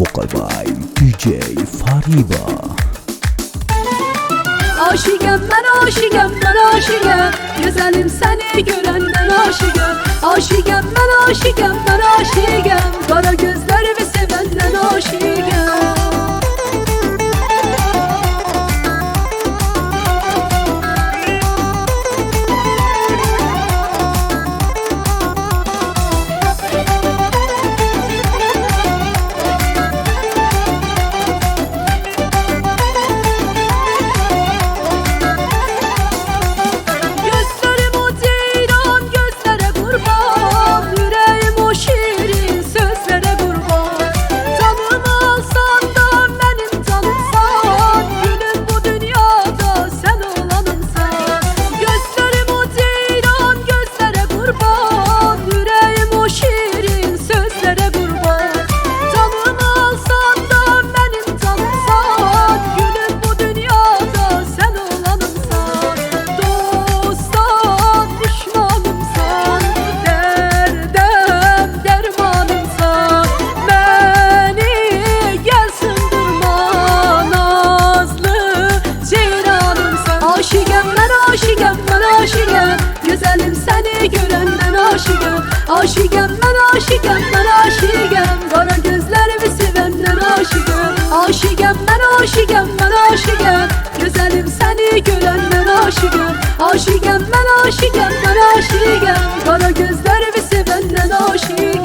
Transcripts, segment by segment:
Vokal by DJ Fariba. Aşıgam ben aşıgam ben aşıgam, güzelim seni görenden aşıgam. Aşıgam ben aşıgam ben aşıgam, kara gözlerimi sevenden aşıgam. Güzelim seni görenden aşıgam. Aşıgam ben aşıgam ben aşıgam, kara gözlerimi sevenden aşıgam. Aşıgam ben aşıgam ben aşıgam, güzelim seni görenden aşıgam. Aşıgam ben aşıgam ben aşıgam, kara gözlerimi sevenden aşıgam.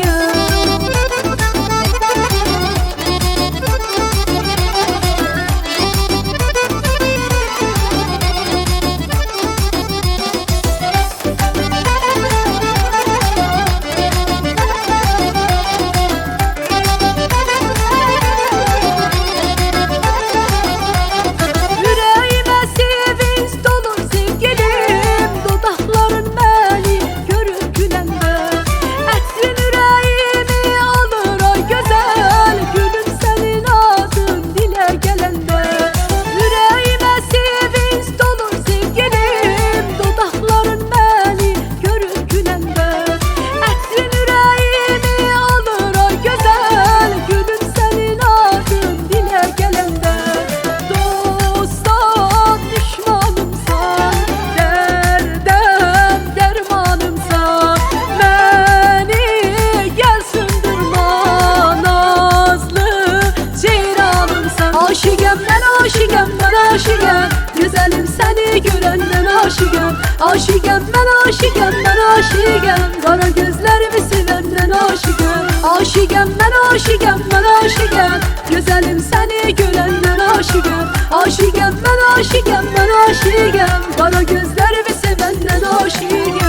Aşıgam ben aşıgam, güzelim seni görenden aşıgam. Aşıgam ben aşıgam ben aşıgam, kara gözlerimi sevenden aşıgam. Aşıgam ben aşıgam ben aşıgam, güzelim seni görenden aşıgam. Aşıgam ben aşıgam ben aşıgam, kara gözlerimi sevenden aşıgam.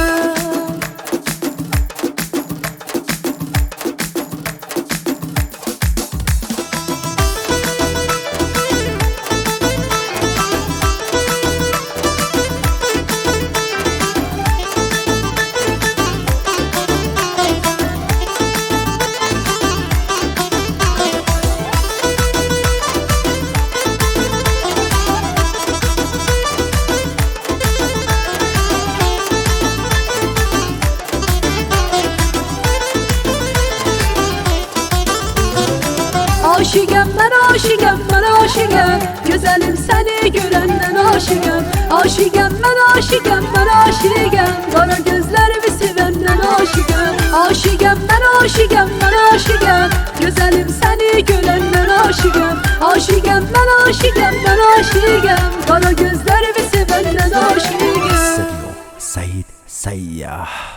Aşıgam ben aşıgam ben aşıgam, güzelim seni görenden aşıgam. Aşıgam ben aşıgam ben aşıgam, kara gözlerimi sevenden aşıgam. Aşıgam ben aşıgam ben aşıgam, güzelim seni görenden aşıgam. Aşıgam ben aşıgam ben aşıgam, kara gözlerimi sevenden aşıgam. Said Sayyah.